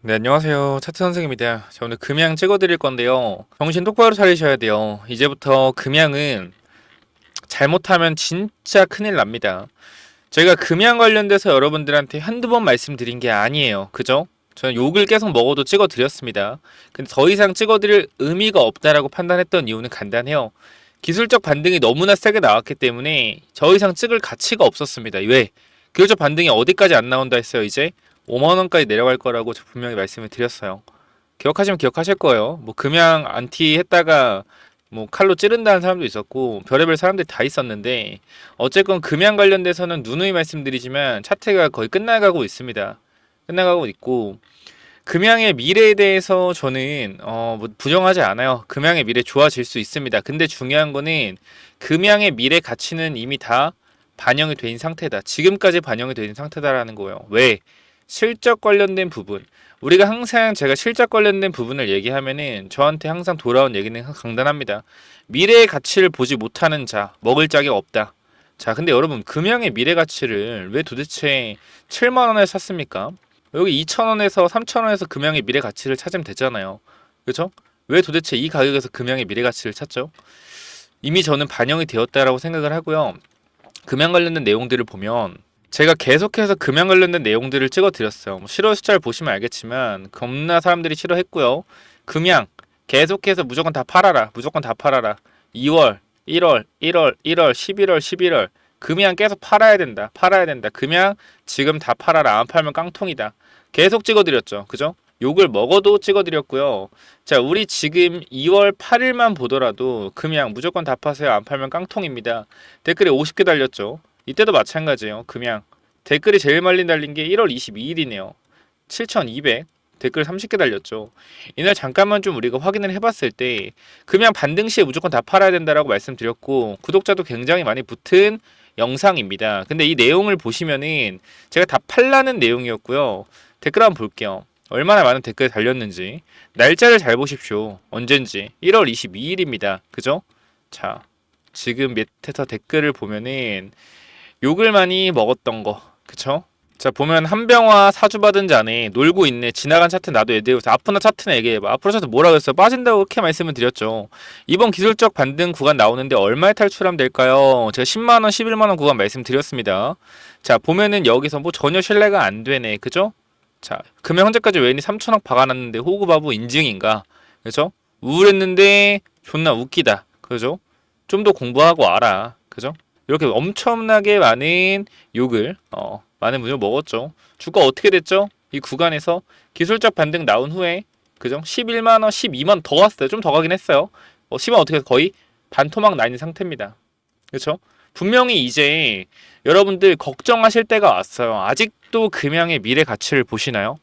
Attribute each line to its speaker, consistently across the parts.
Speaker 1: 네, 안녕하세요. 차트 선생입니다. 자, 오늘 금양 찍어드릴 건데요. 정신 똑바로 차리셔야 돼요. 이제부터 금양은 잘못하면 진짜 큰일 납니다. 제가 금양 관련돼서 여러분들한테 한두 번 말씀드린 게 아니에요. 그죠? 저는 욕을 계속 먹어도 찍어드렸습니다. 근데 더 이상 찍어드릴 의미가 없다라고 판단했던 이유는 간단해요. 기술적 반등이 너무나 세게 나왔기 때문에 더 이상 찍을 가치가 없었습니다. 왜? 기술적 반등이 어디까지 안 나온다 했어요, 이제? 5만원까지 내려갈 거라고 저 분명히 말씀을 드렸어요. 기억하시면 기억하실 거예요. 뭐 금양 안티 했다가 뭐 칼로 찌른다는 사람도 있었고 별의별 사람들이 다 있었는데 어쨌건 금양 관련돼서는 누누이 말씀드리지만 차트가 거의 끝나가고 있습니다. 끝나가고 있고 금양의 미래에 대해서 저는 뭐 부정하지 않아요. 금양의 미래 좋아질 수 있습니다. 근데 중요한 거는 금양의 미래 가치는 이미 다 반영이 된 상태다. 지금까지 반영이 된 상태다라는 거예요. 왜? 실적 관련된 부분. 우리가 항상 제가 실적 관련된 부분을 얘기하면은 저한테 항상 돌아온 얘기는 간단합니다. 미래의 가치를 보지 못하는 자, 먹을 짝이 없다. 자, 근데 여러분, 금양의 미래 가치를 왜 도대체 7만 원에 샀습니까? 여기 2,000원에서 3,000원에서 금양의 미래 가치를 찾으면 되잖아요. 그렇죠? 왜 도대체 이 가격에서 금양의 미래 가치를 찾죠? 이미 저는 반영이 되었다라고 생각을 하고요. 금양 관련된 내용들을 보면 제가 계속해서 금양 관련된 내용들을 찍어드렸어요. 뭐 싫어 숫자를 보시면 알겠지만 겁나 사람들이 싫어했고요. 금양 계속해서 무조건 다 팔아라. 무조건 다 팔아라. 2월, 1월, 1월, 1월, 11월, 11월 금양 계속 팔아야 된다. 팔아야 된다. 금양 지금 다 팔아라. 안 팔면 깡통이다. 계속 찍어드렸죠. 그죠? 욕을 먹어도 찍어드렸고요. 자, 우리 지금 2월 8일만 보더라도 금양 무조건 다 파세요. 안 팔면 깡통입니다. 댓글에 50개 달렸죠. 이때도 마찬가지예요. 금양 댓글이 제일 많이 달린 게 1월 22일이네요. 7,200 댓글 30개 달렸죠. 이날 잠깐만 좀 우리가 확인을 해봤을 때 금양 반등 시에 무조건 다 팔아야 된다라고 말씀드렸고 구독자도 굉장히 많이 붙은 영상입니다. 근데 이 내용을 보시면은 제가 다 팔라는 내용이었고요. 댓글 한번 볼게요. 얼마나 많은 댓글이 달렸는지 날짜를 잘 보십시오. 언젠지 1월 22일입니다. 그죠? 자, 지금 밑에서 댓글을 보면은 욕을 많이 먹었던 거, 그쵸? 자, 보면 한병화 사주받은 자네 놀고 있네. 지나간 차트 나도 얘기해서 아프나 차트나 얘기해봐. 앞으로 차트 뭐라 그랬어? 빠진다고 그렇게 말씀을 드렸죠. 이번 기술적 반등 구간 나오는데 얼마에 탈출하면 될까요? 제가 10만원 11만원 구간 말씀드렸습니다. 자, 보면은 여기서 뭐 전혀 신뢰가 안 되네. 그죠? 자, 금액 현재까지 왜 3천억 박아놨는데 호구바보 인증인가? 그죠? 우울했는데 존나 웃기다. 그죠? 좀 더 공부하고 알아. 그죠? 이렇게 엄청나게 많은 욕을 많은 분을 먹었죠. 주가 어떻게 됐죠? 이 구간에서 기술적 반등 나온 후에 그죠? 11만원, 12만원 더 갔어요. 좀 더 가긴 했어요. 10만 어떻게 해서 거의 반토막 나 있는 상태입니다. 그렇죠? 분명히 이제 여러분들 걱정하실 때가 왔어요. 아직도 금양의 미래 가치를 보시나요?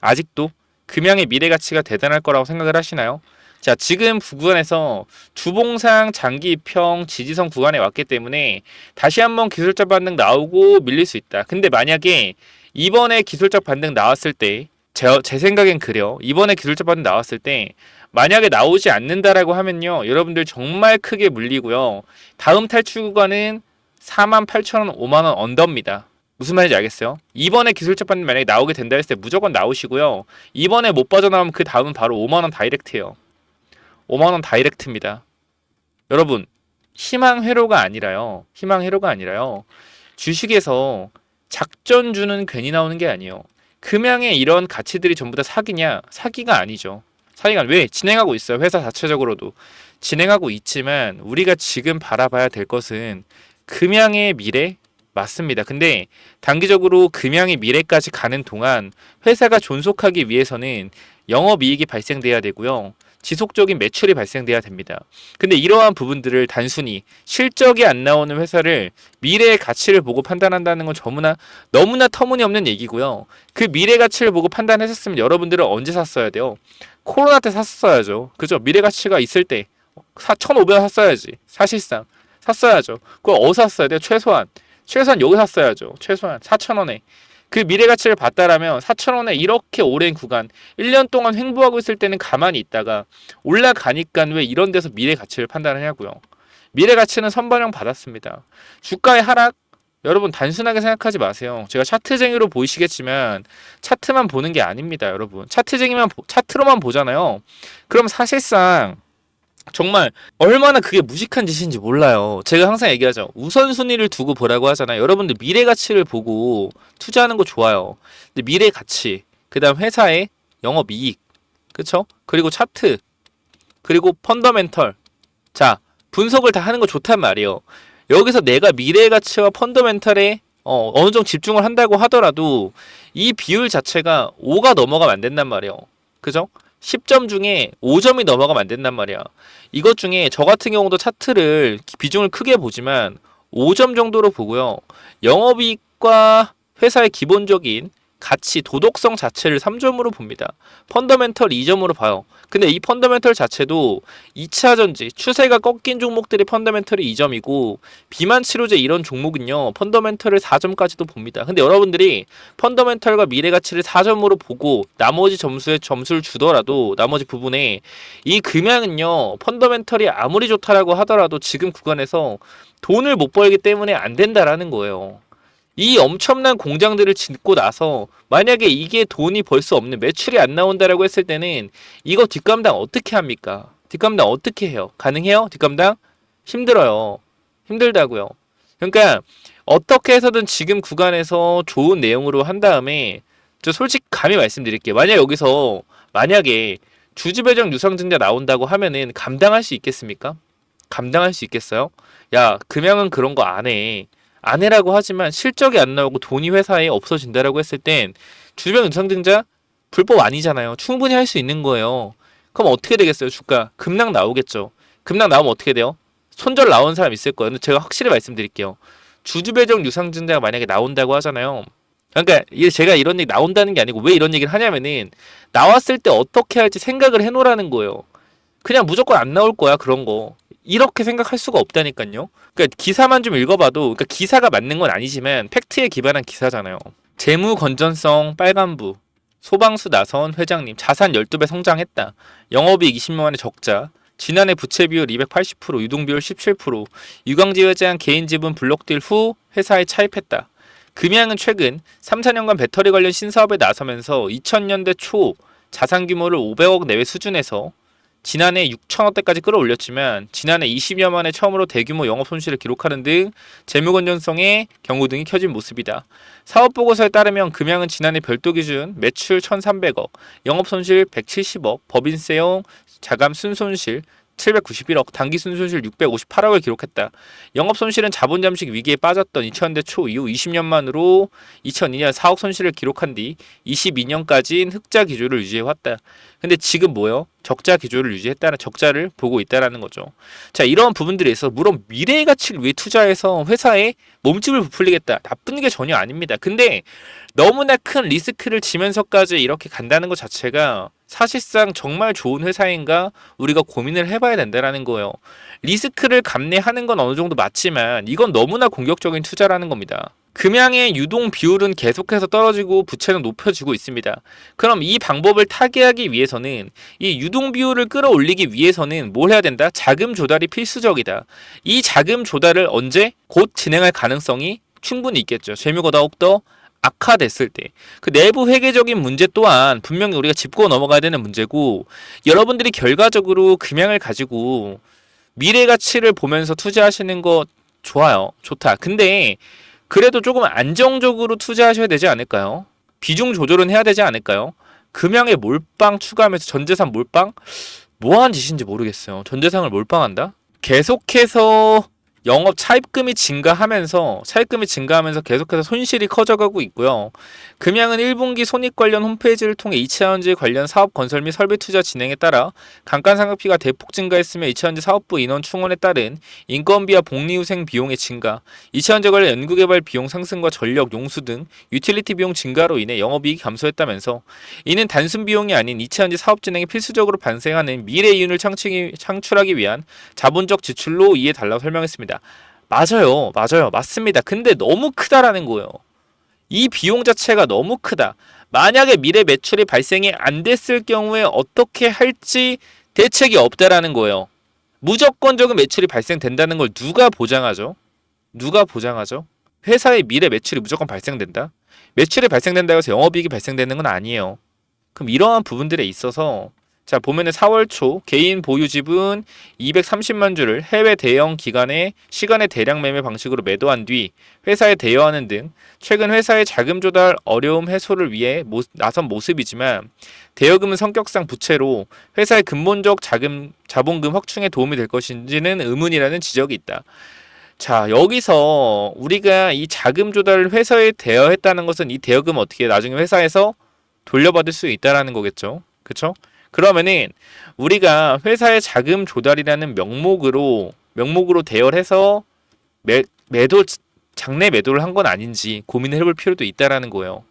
Speaker 1: 아직도 금양의 미래 가치가 대단할 거라고 생각을 하시나요? 자, 지금 구간에서 주봉상 장기평 지지선 구간에 왔기 때문에 다시 한번 기술적 반등 나오고 밀릴 수 있다. 근데 만약에 이번에 기술적 반등 나왔을 때 제 생각엔 그래요. 이번에 기술적 반등 나왔을 때 만약에 나오지 않는다라고 하면요. 여러분들 정말 크게 물리고요. 다음 탈출 구간은 48,000원, 5만원 언더입니다. 무슨 말인지 알겠어요? 이번에 기술적 반등 만약에 나오게 된다 했을 때 무조건 나오시고요. 이번에 못 빠져나오면 그 다음은 바로 5만원 다이렉트예요. 5만원 다이렉트입니다. 여러분, 희망회로가 아니라요. 희망회로가 아니라요. 주식에서 작전주는 괜히 나오는 게 아니에요. 금양의 이런 가치들이 전부 다 사기냐? 사기가 아니죠. 사기가 왜? 진행하고 있어요. 회사 자체적으로도. 진행하고 있지만 우리가 지금 바라봐야 될 것은 금양의 미래 맞습니다. 근데 단기적으로 금양의 미래까지 가는 동안 회사가 존속하기 위해서는 영업이익이 발생돼야 되고요. 지속적인 매출이 발생돼야 됩니다. 근데 이러한 부분들을 단순히 실적이 안 나오는 회사를 미래의 가치를 보고 판단한다는 건 너무나 터무니없는 얘기고요. 그 미래 가치를 보고 판단했었으면 여러분들은 언제 샀어야 돼요? 코로나 때 샀어야죠. 그죠? 미래 가치가 있을 때 1,500원 샀어야지. 사실상 샀어야죠. 그걸 어디서 샀어야 돼요? 최소한 여기 샀어야죠. 최소한 4,000원에. 그 미래 가치를 봤다라면 4,000원에 이렇게 오랜 구간 1년 동안 횡보하고 있을 때는 가만히 있다가 올라가니까 왜 이런 데서 미래 가치를 판단하냐고요. 미래 가치는 선반영 받았습니다. 주가의 하락 여러분 단순하게 생각하지 마세요. 제가 차트쟁이로 보이시겠지만 차트만 보는 게 아닙니다, 여러분. 차트로만 보잖아요. 그럼 사실상 정말 얼마나 그게 무식한 짓인지 몰라요. 제가 항상 얘기하죠. 우선순위를 두고 보라고 하잖아요. 여러분들 미래 가치를 보고 투자하는 거 좋아요. 근데 미래 가치, 그다음 회사의 영업 이익, 그쵸? 그리고 차트, 그리고 펀더멘털. 자, 분석을 다 하는 거 좋단 말이에요. 여기서 내가 미래 가치와 펀더멘털에 어느 정도 집중을 한다고 하더라도 이 비율 자체가 5가 넘어가면 안 된단 말이에요. 그죠? 10점 중에 5점이 넘어가면 안 된단 말이야. 이것 중에 저 같은 경우도 차트를 비중을 크게 보지만 5점 정도로 보고요. 영업이익과 회사의 기본적인 가치, 도덕성 자체를 3점으로 봅니다. 펀더멘털 2점으로 봐요. 근데 이 펀더멘털 자체도 2차 전지, 추세가 꺾인 종목들이 펀더멘털이 2점이고 비만 치료제 이런 종목은요. 펀더멘털을 4점까지도 봅니다. 근데 여러분들이 펀더멘털과 미래 가치를 4점으로 보고 나머지 점수에 점수를 주더라도 나머지 부분에 이 금양은요. 펀더멘털이 아무리 좋다라고 하더라도 지금 구간에서 돈을 못 벌기 때문에 안 된다라는 거예요. 이 엄청난 공장들을 짓고 나서 만약에 이게 돈이 벌 수 없는 매출이 안 나온다라고 했을 때는 이거 뒷감당 어떻게 합니까? 뒷감당 어떻게 해요? 가능해요? 뒷감당? 힘들어요. 힘들다고요. 그러니까 어떻게 해서든 지금 구간에서 좋은 내용으로 한 다음에 저 솔직히 감히 말씀드릴게요. 만약에 주주배정 유상증자 나온다고 하면은 감당할 수 있겠습니까? 감당할 수 있겠어요? 야, 금양은 그런 거 안 해. 안 해라고 하지만 실적이 안 나오고 돈이 회사에 없어진다라고 했을 땐 주주배정 유상증자 불법 아니잖아요. 충분히 할 수 있는 거예요. 그럼 어떻게 되겠어요? 주가 급락 나오겠죠. 급락 나오면 어떻게 돼요? 손절 나온 사람 있을 거예요. 근데 제가 확실히 말씀드릴게요. 주주배정 유상증자가 만약에 나온다고 하잖아요. 그러니까 제가 이런 얘기 나온다는 게 아니고 왜 이런 얘기를 하냐면은 나왔을 때 어떻게 할지 생각을 해놓으라는 거예요. 그냥 무조건 안 나올 거야 그런 거. 이렇게 생각할 수가 없다니까요. 그러니까 기사만 좀 읽어봐도 그러니까 기사가 맞는 건 아니지만 팩트에 기반한 기사잖아요. 재무 건전성 빨간부, 소방수 나선 회장님 자산 12배 성장했다. 영업이익 20만 원의 적자. 지난해 부채 비율 280%, 유동 비율 17%. 유광지 회장 개인 지분 블록딜 후 회사에 차입했다. 금양은 최근 3, 4년간 배터리 관련 신사업에 나서면서 2000년대 초 자산 규모를 500억 내외 수준에서 지난해 6천억대까지 끌어올렸지만 지난해 20여 만에 처음으로 대규모 영업 손실을 기록하는 등 재무 건전성의 경고등이 켜진 모습이다. 사업 보고서에 따르면 금양은 지난해 별도 기준 매출 1,300억, 영업 손실 170억, 법인세용 자감 순손실 791억, 단기 순손실 658억을 기록했다. 영업 손실은 자본 잠식 위기에 빠졌던 2000년대 초 이후 20년 만으로 2002년 4억 손실을 기록한 뒤 22년까지는 흑자 기조를 유지해왔다. 근데 지금 뭐요? 적자 기조를 유지했다는 적자를 보고 있다라는 거죠. 자, 이런 부분들에 있어서 물론 미래의 가치를 위해 투자해서 회사에 몸집을 부풀리겠다. 나쁜 게 전혀 아닙니다. 근데 너무나 큰 리스크를 지면서까지 이렇게 간다는 것 자체가 사실상 정말 좋은 회사인가 우리가 고민을 해봐야 된다라는 거예요. 리스크를 감내하는 건 어느 정도 맞지만 이건 너무나 공격적인 투자라는 겁니다. 금양의 유동 비율은 계속해서 떨어지고 부채는 높여지고 있습니다. 그럼 이 방법을 타개하기 위해서는 이 유동 비율을 끌어올리기 위해서는 뭘 해야 된다? 자금 조달이 필수적이다. 이 자금 조달을 언제? 곧 진행할 가능성이 충분히 있겠죠. 재무가 더욱더 악화됐을 때 그 내부 회계적인 문제 또한 분명히 우리가 짚고 넘어가야 되는 문제고 여러분들이 결과적으로 금양을 가지고 미래 가치를 보면서 투자하시는 거 좋아요. 좋다. 근데 그래도 조금 안정적으로 투자하셔야 되지 않을까요? 비중 조절은 해야 되지 않을까요? 금양에 몰빵 추가하면서 전재산 몰빵? 뭐하는 짓인지 모르겠어요. 전재산을 몰빵한다? 계속해서 영업 차입금이 증가하면서 계속해서 손실이 커져가고 있고요. 금양은 1분기 손익 관련 홈페이지를 통해 2차전지 관련 사업 건설 및 설비 투자 진행에 따라 감가상각비가 대폭 증가했으며 2차전지 사업부 인원 충원에 따른 인건비와 복리후생 비용의 증가, 2차전지 관련 연구개발 비용 상승과 전력, 용수 등 유틸리티 비용 증가로 인해 영업이익이 감소했다면서 이는 단순 비용이 아닌 2차전지 사업 진행에 필수적으로 발생하는 미래 이윤을 창출하기 위한 자본적 지출로 이해달라고 설명했습니다. 맞아요. 맞습니다. 근데 너무 크다라는 거예요. 이 비용 자체가 너무 크다. 만약에 미래 매출이 발생이 안 됐을 경우에 어떻게 할지 대책이 없다라는 거예요. 무조건적인 매출이 발생된다는 걸 누가 보장하죠? 회사의 미래 매출이 무조건 발생된다? 매출이 발생된다고 해서 영업이익이 발생되는 건 아니에요. 그럼 이러한 부분들에 있어서 자 보면은 4월 초 개인 보유 지분 230만 주를 해외 대형 기관의 시간의 대량 매매 방식으로 매도한 뒤 회사에 대여하는 등 최근 회사의 자금 조달 어려움 해소를 위해 나선 모습이지만 대여금은 성격상 부채로 회사의 근본적 자본금 확충에 도움이 될 것인지는 의문이라는 지적이 있다. 자, 여기서 우리가 이 자금 조달을 회사에 대여했다는 것은 이 대여금을 어떻게 나중에 회사에서 돌려받을 수 있다라는 거겠죠. 그쵸? 그러면은 우리가 회사의 자금 조달이라는 명목으로 대여를 해서 매도 장내 매도를 한 건 아닌지 고민을 해볼 필요도 있다라는 거예요.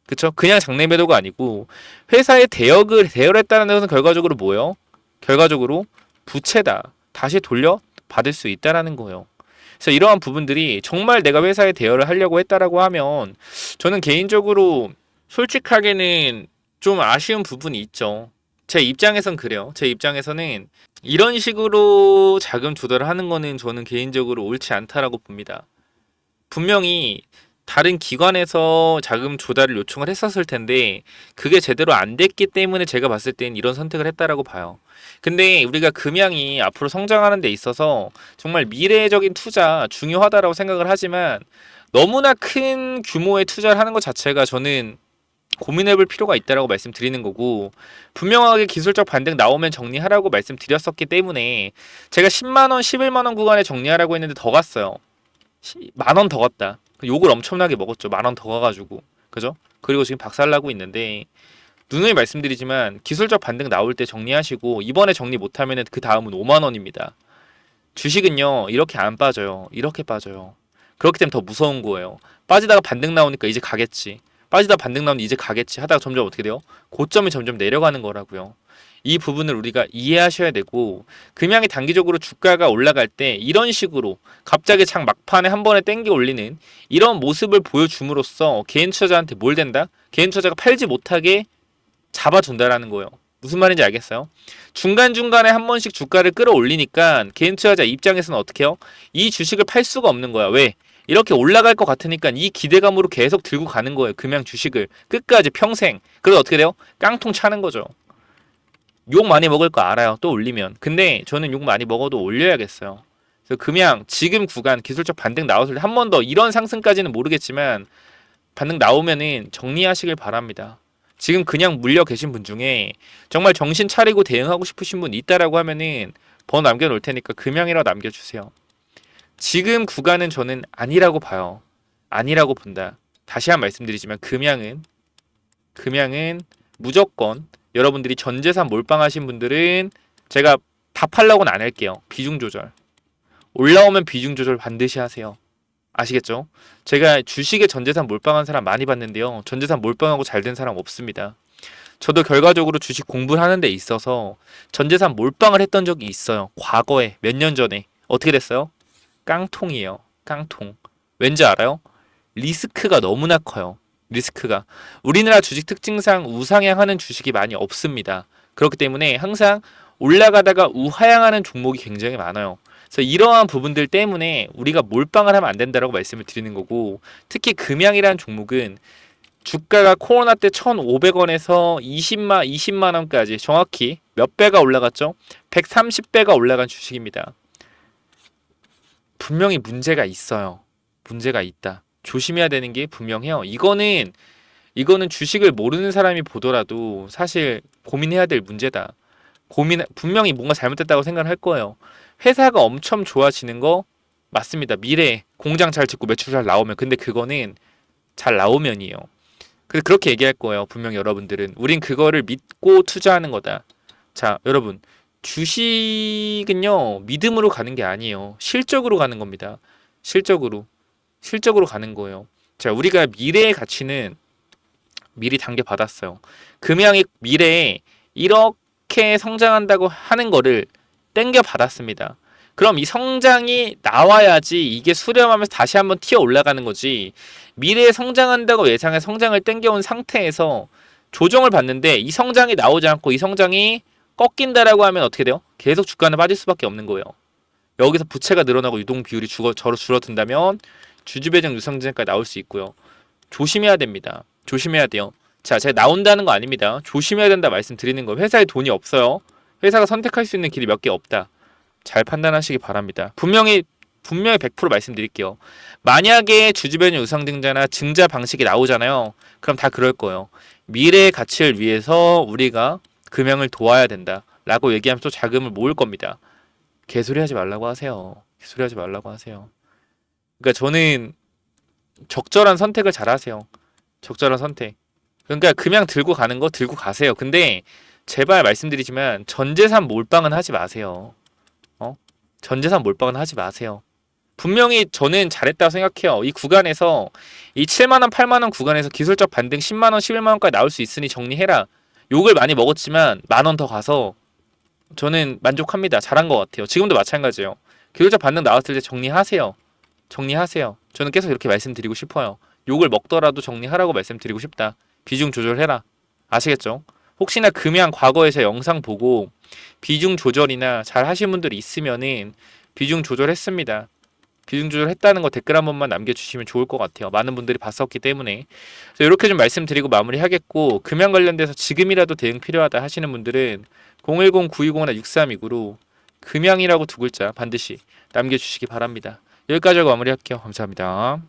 Speaker 1: 그쵸? 그냥 장내 매도가 아니고 회사의 대여를 했다는 것은 결과적으로 뭐예요? 결과적으로 부채다. 다시 돌려받을 수 있다라는 거예요. 그래서 이러한 부분들이 정말 내가 회사에 대여를 하려고 했다라고 하면 저는 개인적으로 솔직하게는 좀 아쉬운 부분이 있죠. 제 입장에선 그래요. 제 입장에서는 이런 식으로 자금 조달을 하는 거는 저는 개인적으로 옳지 않다라고 봅니다. 분명히 다른 기관에서 자금 조달을 요청을 했었을 텐데 그게 제대로 안 됐기 때문에 제가 봤을 땐 이런 선택을 했다라고 봐요. 근데 우리가 금양이 앞으로 성장하는 데 있어서 정말 미래적인 투자 중요하다라고 생각을 하지만 너무나 큰 규모의 투자를 하는 것 자체가 저는 고민해볼 필요가 있다라고 말씀드리는 거고 분명하게 기술적 반등 나오면 정리하라고 말씀드렸었기 때문에 제가 10만원, 11만원 구간에 정리하라고 했는데 더 갔어요. 만원 더 갔다. 욕을 엄청나게 먹었죠. 만원 더 가가지고. 그죠? 그리고 지금 박살나고 있는데 누누이 말씀드리지만 기술적 반등 나올 때 정리하시고 이번에 정리 못하면 그 다음은 5만원입니다. 주식은요 이렇게 안 빠져요. 이렇게 빠져요. 그렇기 때문에 더 무서운 거예요. 빠지다가 반등 나오니까 이제 가겠지. 빠지다 반등 나오는데 이제 가겠지 하다가 점점 어떻게 돼요? 고점이 점점 내려가는 거라고요. 이 부분을 우리가 이해하셔야 되고 금양이 단기적으로 주가가 올라갈 때 이런 식으로 갑자기 장 막판에 한 번에 땡겨 올리는 이런 모습을 보여줌으로써 개인 투자자한테 뭘 된다? 개인 투자자가 팔지 못하게 잡아준다라는 거예요. 무슨 말인지 알겠어요? 중간중간에 한 번씩 주가를 끌어올리니까 개인 투자자 입장에서는 어떻게 해요? 이 주식을 팔 수가 없는 거야. 왜? 이렇게 올라갈 것 같으니까 이 기대감으로 계속 들고 가는 거예요. 금양 주식을 끝까지 평생. 그래서 어떻게 돼요? 깡통 차는 거죠. 욕 많이 먹을 거 알아요. 또 올리면. 근데 저는 욕 많이 먹어도 올려야겠어요. 그래서 금양 지금 구간 기술적 반등 나왔을 때 한 번 더 이런 상승까지는 모르겠지만 반등 나오면은 정리하시길 바랍니다. 지금 그냥 물려 계신 분 중에 정말 정신 차리고 대응하고 싶으신 분 있다라고 하면은 번호 남겨놓을 테니까 금양이라고 남겨주세요. 지금 구간은 저는 아니라고 봐요. 아니라고 본다. 다시 한 말씀드리지만 금양은 무조건 여러분들이 전재산 몰빵하신 분들은 제가 다 팔라고는 안 할게요. 비중 조절. 올라오면 비중 조절 반드시 하세요. 아시겠죠? 제가 주식에 전재산 몰빵한 사람 많이 봤는데요. 전재산 몰빵하고 잘 된 사람 없습니다. 저도 결과적으로 주식 공부를 하는 데 있어서 전재산 몰빵을 했던 적이 있어요. 과거에 몇 년 전에. 어떻게 됐어요? 깡통이에요. 깡통. 왠지 알아요? 리스크가 너무나 커요. 리스크가. 우리나라 주식 특징상 우상향하는 주식이 많이 없습니다. 그렇기 때문에 항상 올라가다가 우하향하는 종목이 굉장히 많아요. 그래서 이러한 부분들 때문에 우리가 몰빵을 하면 안 된다라고 말씀을 드리는 거고 특히 금양이라는 종목은 주가가 코로나 때 1,500원에서 20만 원까지 정확히 몇 배가 올라갔죠? 130배가 올라간 주식입니다. 분명히 문제가 있어요. 문제가 있다. 조심해야 되는 게 분명해요. 이거는 주식을 모르는 사람이 보더라도 사실 고민해야 될 문제다. 분명히 뭔가 잘못됐다고 생각을 할 거예요. 회사가 엄청 좋아지는 거 맞습니다. 미래에 공장 잘 짓고 매출 잘 나오면. 근데 그거는 잘 나오면이에요. 그래서 그렇게 얘기할 거예요. 분명히 여러분들은. 우린 그거를 믿고 투자하는 거다. 자, 여러분. 주식은요. 믿음으로 가는 게 아니에요. 실적으로 가는 겁니다. 실적으로 가는 거예요. 자, 우리가 미래의 가치는 미리 당겨받았어요. 금양이 미래에 이렇게 성장한다고 하는 거를 땡겨받았습니다. 그럼 이 성장이 나와야지 이게 수렴하면서 다시 한번 튀어 올라가는 거지. 미래에 성장한다고 예상해 성장을 땡겨온 상태에서 조정을 받는데 이 성장이 나오지 않고 이 성장이 꺾인다라고 하면 어떻게 돼요? 계속 주가는 빠질 수밖에 없는 거예요. 여기서 부채가 늘어나고 유동 비율이 저로 줄어든다면 주주배정 유상증자까지 나올 수 있고요. 조심해야 됩니다. 조심해야 돼요. 자, 제가 나온다는 거 아닙니다. 조심해야 된다 말씀드리는 거. 회사에 돈이 없어요. 회사가 선택할 수 있는 길이 몇 개 없다. 잘 판단하시기 바랍니다. 분명히 100% 말씀드릴게요. 만약에 주주변경 유상증자나 증자 방식이 나오잖아요. 그럼 다 그럴 거예요. 미래의 가치를 위해서 우리가 금양을 도와야 된다 라고 얘기하면 또 자금을 모을 겁니다. 개소리 하지 말라고 하세요. 개소리 하지 말라고 하세요. 그러니까 저는 적절한 선택을 잘 하세요. 적절한 선택. 그러니까 금양 들고 가는 거 들고 가세요. 근데 제발 말씀드리지만 전재산 몰빵은 하지 마세요. 전재산 몰빵은 하지 마세요. 분명히 저는 잘했다고 생각해요. 이 구간에서 이 7만원, 8만원 구간에서 기술적 반등 10만원, 11만원까지 나올 수 있으니 정리해라. 욕을 많이 먹었지만 만원 더 가서 저는 만족합니다. 잘한 것 같아요. 지금도 마찬가지예요. 기술적 반등 나왔을 때 정리하세요. 정리하세요. 저는 계속 이렇게 말씀드리고 싶어요. 욕을 먹더라도 정리하라고 말씀드리고 싶다. 비중 조절해라. 아시겠죠? 혹시나 금양 과거에서 영상 보고 비중 조절이나 잘 하신 분들이 있으면은 비중 조절했습니다. 비중 조절했다는 거 댓글 한 번만 남겨주시면 좋을 것 같아요. 많은 분들이 봤었기 때문에. 그래서 이렇게 좀 말씀드리고 마무리하겠고, 금양 관련돼서 지금이라도 대응 필요하다 하시는 분들은 010-920-6329로 금양이라고 두 글자 반드시 남겨주시기 바랍니다. 여기까지 하고 마무리할게요. 감사합니다.